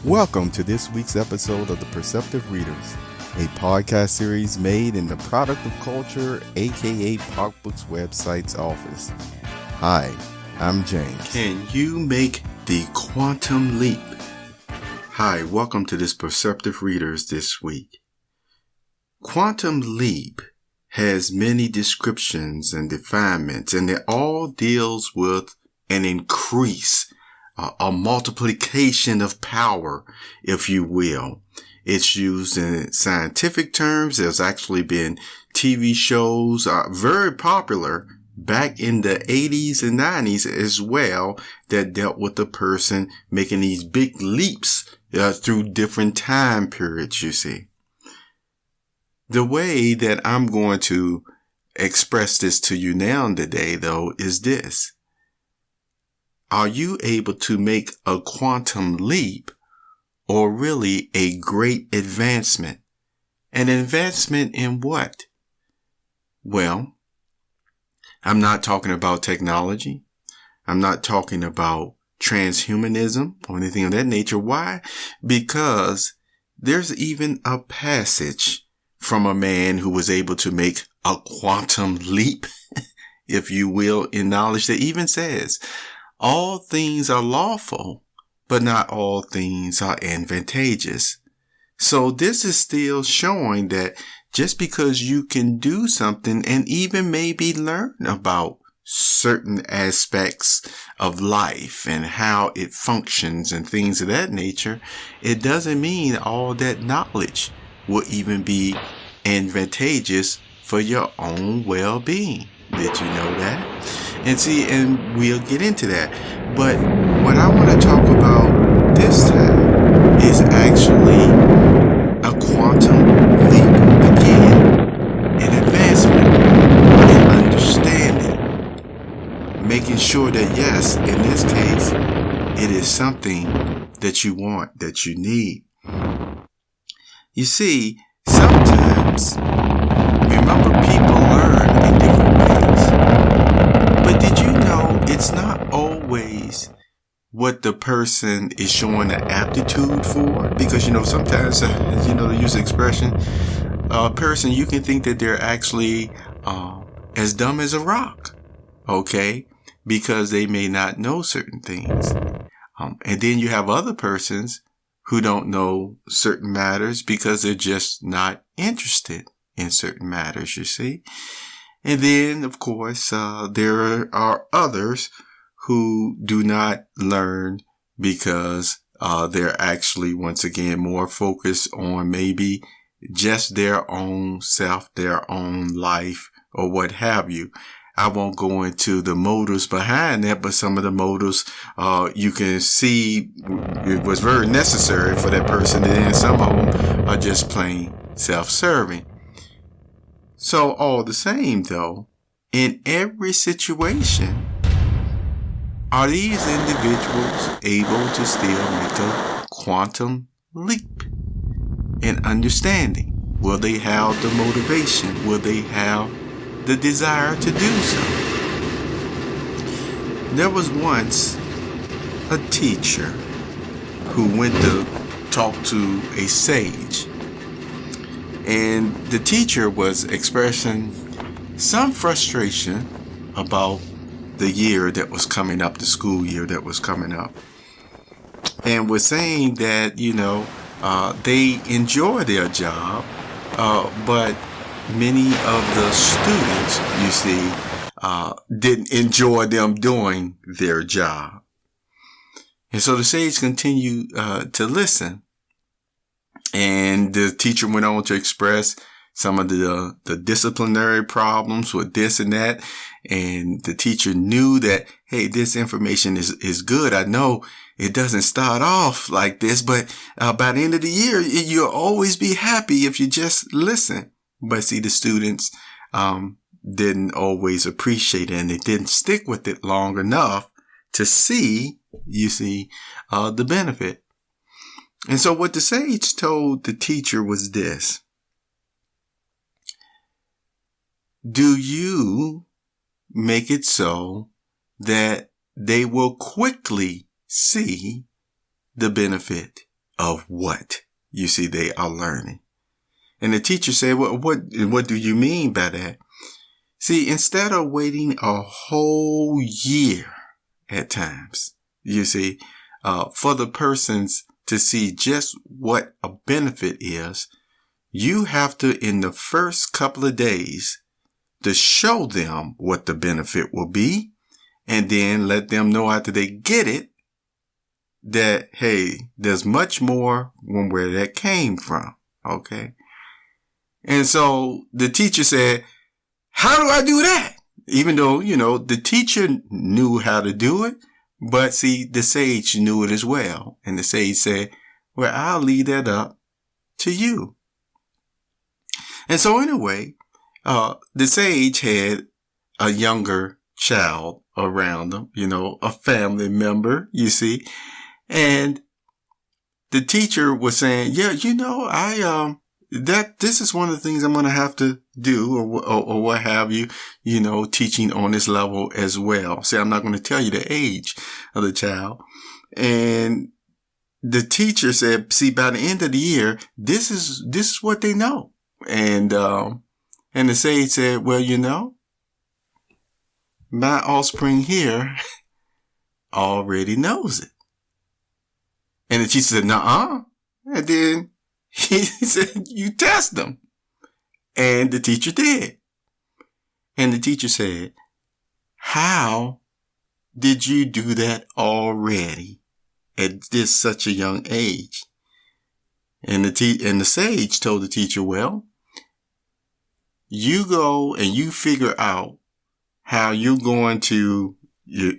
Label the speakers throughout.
Speaker 1: Welcome to this week's episode of The Perceptive Readers, a podcast series made in the Product of Culture, aka Pop Books website's office. Hi, I'm James.
Speaker 2: Can you make the quantum leap? Hi, welcome to this Perceptive Readers this week. Quantum leap has many descriptions and definements, and it all deals with an increase, a multiplication of power, if you will. It's used in scientific terms. There's actually been TV shows, very popular back in the 80s and 90s as well, that dealt with the person making these big leaps through different time periods, you see. The way that I'm going to express this to you now today, though, is this. Are you able to make a quantum leap, or really a great advancement? An advancement in what? Well, I'm not talking about technology. I'm not talking about transhumanism or anything of that nature. Why? Because there's even a passage from a man who was able to make a quantum leap, if you will, in knowledge that even says, all things are lawful, but not all things are advantageous. So this is still showing that just because you can do something and even maybe learn about certain aspects of life and how it functions and things of that nature, it doesn't mean all that knowledge will even be advantageous for your own well-being. Did you know that? And see, and we'll get into that. But what I want to talk about this time is actually a quantum leap again, an advancement in understanding, making sure that yes, in this case, it is something that you want, that you need. You see, sometimes, remember, people learn in different ways. But did you know it's not always what the person is showing an aptitude for? Because, sometimes, to use the expression, a person, you can think that they're actually as dumb as a rock, okay? Because they may not know certain things. And then you have other persons who don't know certain matters because they're just not interested in certain matters, you see. And then, of course, there are others who do not learn because they're actually, once again, more focused on maybe just their own self, their own life, or what have you. I won't go into the motives behind that, but some of the motives you can see it was very necessary for that person, and then some of them are just plain self-serving. So all the same, though, in every situation, are these individuals able to still make a quantum leap in understanding? Will they have the motivation? Will they have the desire to do so? There was once a teacher who went to talk to a sage. And the teacher was expressing some frustration about the year that was coming up, the school year that was coming up. And was saying that, they enjoy their job, but many of the students, you see, didn't enjoy them doing their job. And so the sage continued to listen. And the teacher went on to express some of the disciplinary problems with this and that. And the teacher knew that, hey, this information is good. I know it doesn't start off like this, but by the end of the year, you'll always be happy if you just listen. But see, the students didn't always appreciate it, and they didn't stick with it long enough to see, the benefit. And so what the sage told the teacher was this: do you make it so that they will quickly see the benefit of what you see they are learning? And the teacher said, well, what do you mean by that? See, instead of waiting a whole year at times, you see, for the persons to see just what a benefit is, you have to, in the first couple of days, to show them what the benefit will be, and then let them know after they get it that, hey, there's much more from where that came from. Okay. And so the teacher said, how do I do that? Even though, the teacher knew how to do it, but see, the sage knew it as well. And the sage said, well, I'll leave that up to you. And so anyway, the sage had a younger child around him, a family member, you see. And the teacher was saying, yeah, this is one of the things I'm going to have to do or what have you, teaching on this level as well. See, I'm not going to tell you the age of the child. And the teacher said, see, by the end of the year, this is what they know. And the sage said, well, my offspring here already knows it. And the teacher said, nuh-uh. And then he said, you test them. And the teacher did. And the teacher said, how did you do that already at this such a young age? And the sage told the teacher, well, you go and you figure out how you're going to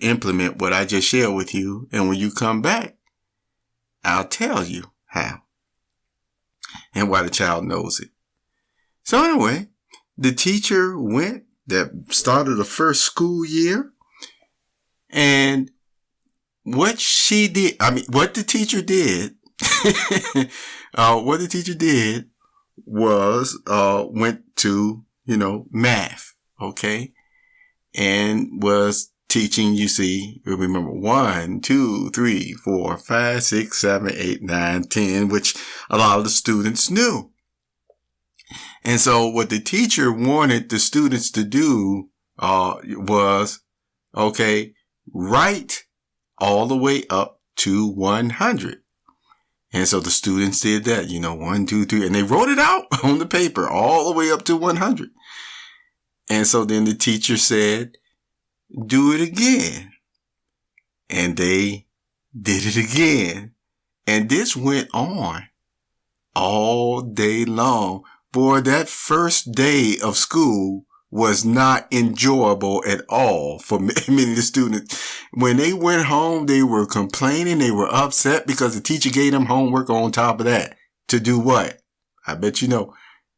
Speaker 2: implement what I just shared with you. And when you come back, I'll tell you how and why the child knows it. So anyway, the teacher started the first school year, and what the teacher did, was, went to, math, okay, and was teaching, you see, remember 1, 2, 3, 4, 5, 6, 7, 8, 9, 10, which a lot of the students knew. And so what the teacher wanted the students to do, was, okay, write all the way up to 100. And so the students did that, 1, 2, 3, and they wrote it out on the paper all the way up to 100. And so then the teacher said, do it again. And they did it again. And this went on all day long. Boy, that first day of school was not enjoyable at all for many of the students. When they went home, they were complaining. They were upset because the teacher gave them homework on top of that. To do what? I bet you know.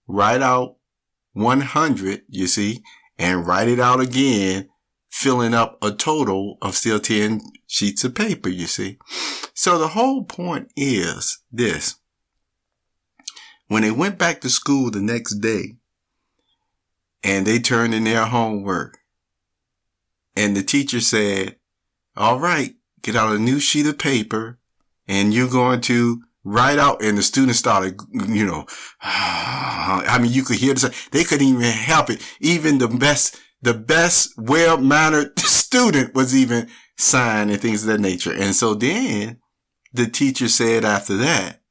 Speaker 2: Write out 100, you see, and write it out again, filling up a total of still 10 sheets of paper, you see. So the whole point is this. When they went back to school the next day and they turned in their homework and the teacher said, all right, get out a new sheet of paper and you're going to write out, and the students started, I mean, you could hear this. They couldn't even help it. Even the best well-mannered student was even sighing and things of that nature. And so then the teacher said after that,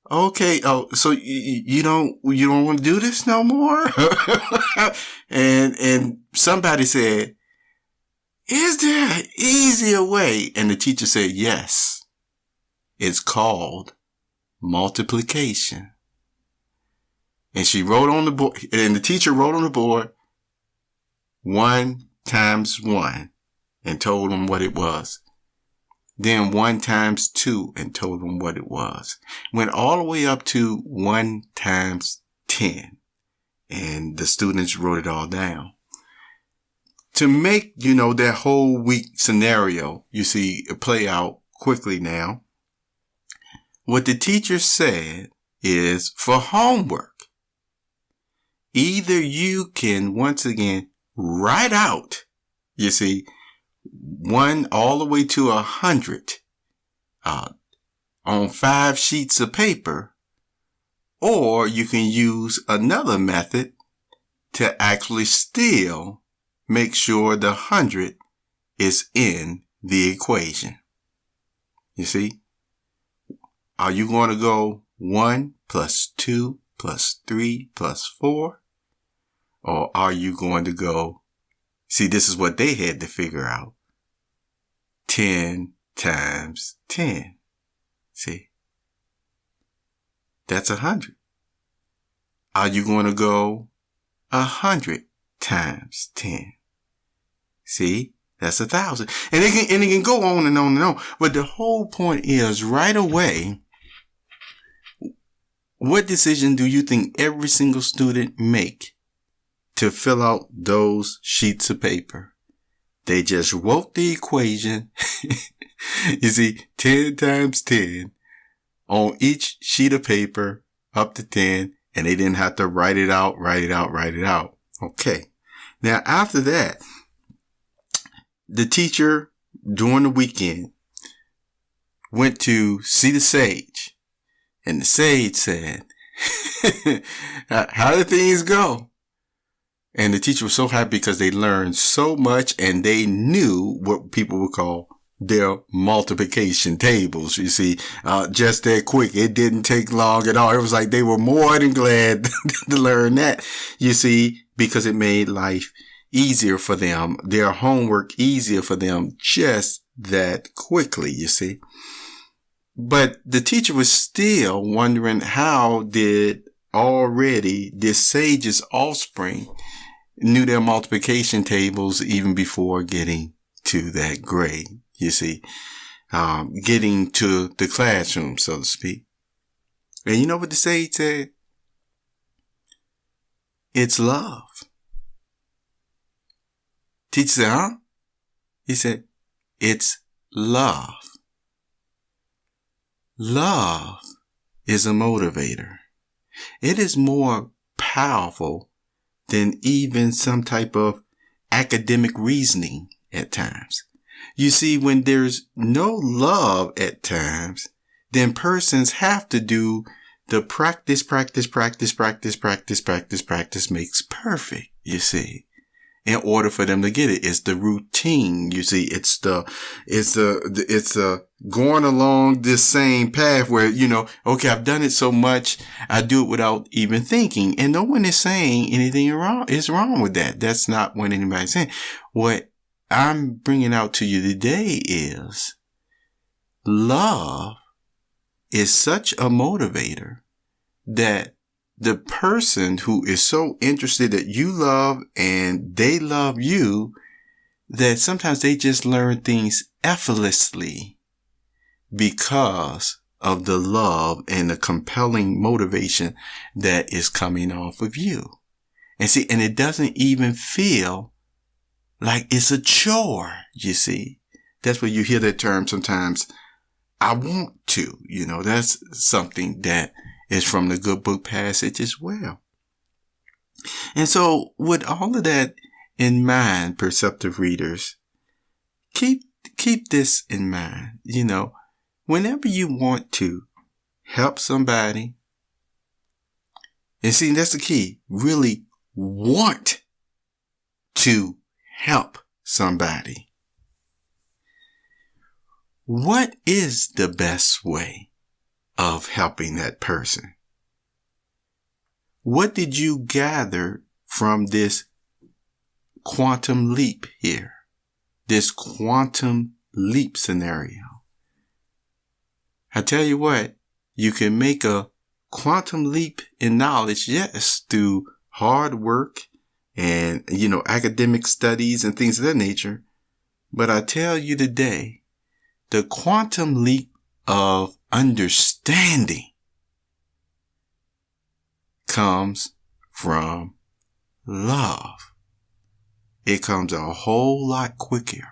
Speaker 2: okay, so you don't want to do this no more? and somebody said, is there an easier way? And the teacher said, yes. It's called multiplication. And she wrote on the board, and the teacher wrote on the board 1 times 1 and told them what it was. Then 1 times 2 and told them what it was. Went all the way up to 1 times 10. And the students wrote it all down. To make, that whole week scenario, you see, play out quickly now. what the teacher said is for homework, either you can once again write out, you see, 1 all the way to 100 on 5 sheets of paper, or you can use another method to actually still make sure the 100 is in the equation. You see, are you going to go 1 plus 2 plus 3 plus 4? Or are you going to go, see, this is what they had to figure out, 10 times 10. See, that's 100. Are you going to go 100 times 10? See, that's 1,000. And it can go on and on and on. But the whole point is right away, what decision do you think every single student make to fill out those sheets of paper? They just wrote the equation. You see, 10 times 10 on each sheet of paper up to 10, and they didn't have to write it out. Okay. Now, after that, the teacher during the weekend went to see the sage, and the sage said, how did things go? And the teacher was so happy because they learned so much and they knew what people would call their multiplication tables. You see, just that quick. It didn't take long at all. It was like they were more than glad to learn that, you see, because it made life easier for them, their homework easier for them just that quickly, you see. But the teacher was still wondering how did already this sage's offspring knew their multiplication tables even before getting to that grade, you see, getting to the classroom, so to speak. And you know what the sage said? It's love. Teacher said, huh? He said, it's love. Love is a motivator. It is more powerful than even some type of academic reasoning at times. You see, when there's no love at times, then persons have to do the practice makes perfect, you see, in order for them to get it. It's the routine, you see, it's going along this same path where, you know, okay, I've done it so much, I do it without even thinking. And no one is saying anything is wrong with that. That's not what anybody's saying. What I'm bringing out to you today is love is such a motivator that the person who is so interested that you love and they love you, that sometimes they just learn things effortlessly because of the love and the compelling motivation that is coming off of you. And see, and it doesn't even feel like it's a chore, you see. That's where you hear that term sometimes, I want to, you know, that's something that is from the good book passage as well. And so with all of that in mind, perceptive readers, keep this in mind. You know, whenever you want to help somebody, and see, that's the key, really want to help somebody. What is the best way of helping that person? What did you gather from this quantum leap here? This quantum leap scenario. I tell you what, you can make a quantum leap in knowledge, yes, through hard work and, you know, academic studies and things of that nature. But I tell you today, the quantum leap of understanding comes from love. It comes a whole lot quicker,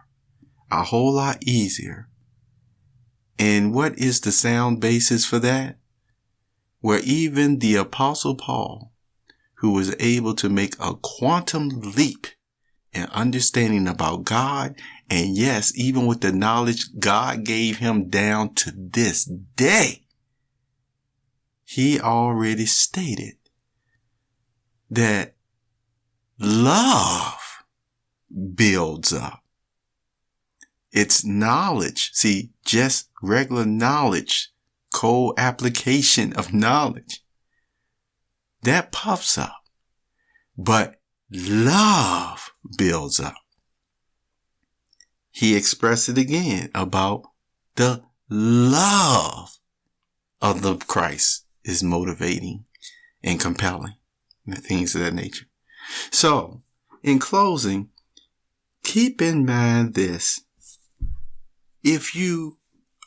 Speaker 2: a whole lot easier And what is the sound basis for that? Where even the Apostle Paul, who was able to make a quantum leap in understanding about God, and yes, even with the knowledge God gave him down to this day, he already stated that love builds up. It's knowledge. See, just regular knowledge, co-application of knowledge, that puffs up. But love builds up. He expressed it again about the love of the Christ is motivating and compelling and things of that nature. So, in closing, keep in mind this. If you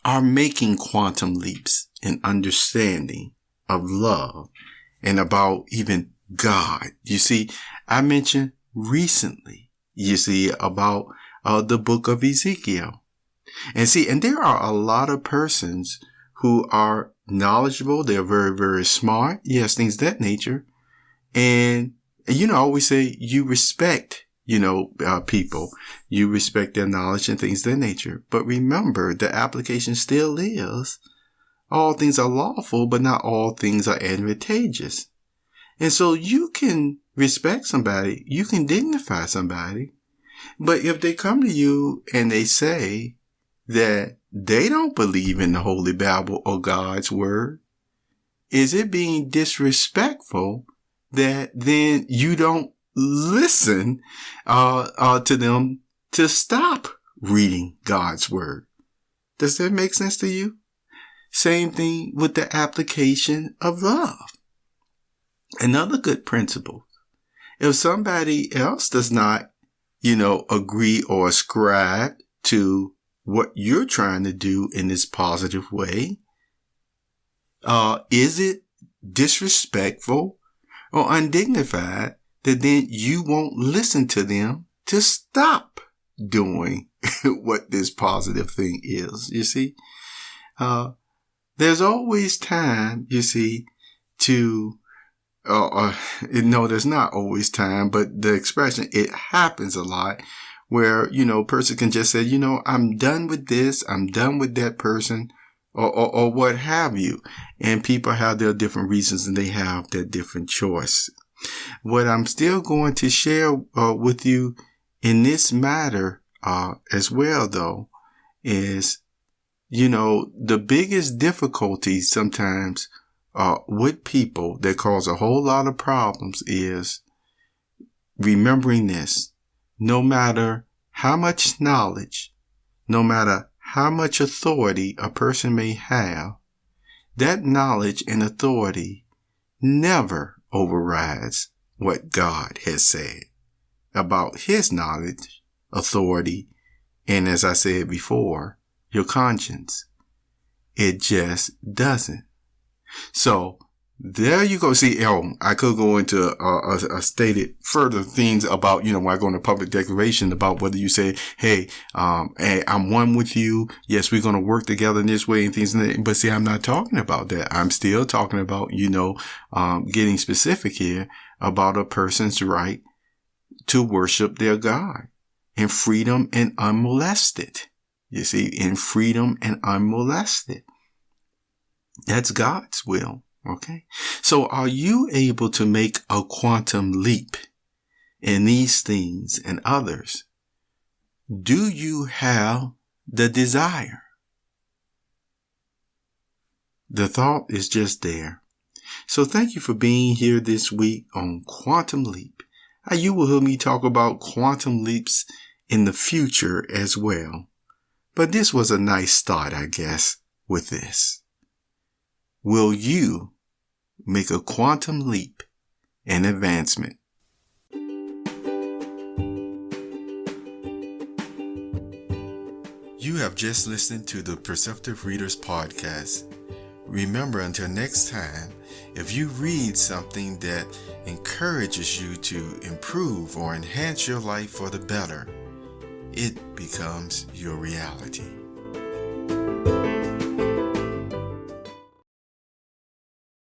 Speaker 2: are making quantum leaps in understanding of love and about even God, you see, I mentioned recently, you see, about the book of Ezekiel. And there are a lot of persons who are knowledgeable. They're very, very smart. Yes, things of that nature. And, I always say you respect, people. You respect their knowledge and things of that nature. But remember, the application still is all things are lawful, but not all things are advantageous. And so you can respect somebody. You can dignify somebody. But if they come to you and they say that they don't believe in the Holy Bible or God's word, is it being disrespectful that then you don't listen to them to stop reading God's word? Does that make sense to you? Same thing with the application of love. Another good principle. If somebody else does not, agree or ascribe to what you're trying to do in this positive way, is it disrespectful or undignified that then you won't listen to them to stop doing what this positive thing is? You see, there's always time, you see, to no, there's not always time, but the expression, it happens a lot where, person can just say, I'm done with this. I'm done with that person or what have you. And people have their different reasons and they have their different choice. What I'm still going to share with you in this matter as well, though, is, the biggest difficulty sometimes with people that cause a whole lot of problems is remembering this. No matter how much knowledge, no matter how much authority a person may have, that knowledge and authority never overrides what God has said about his knowledge, authority, and as I said before, your conscience. It just doesn't. So there you go. See, I could go into a stated further things about, when I go into public declaration about whether you say, hey, I'm one with you. Yes, we're going to work together in this way and things. But see, I'm not talking about that. I'm still talking about, getting specific here about a person's right to worship their God in freedom and unmolested. You see, in freedom and unmolested. That's God's will. Okay. So are you able to make a quantum leap in these things and others? Do you have the desire? The thought is just there. So thank you for being here this week on Quantum Leap. You will hear me talk about quantum leaps in the future as well. But this was a nice start, I guess, with this. Will you make a quantum leap and advancement? You have just listened to the Perceptive Readers Podcast. Remember, until next time, if you read something that encourages you to improve or enhance your life for the better, it becomes your reality.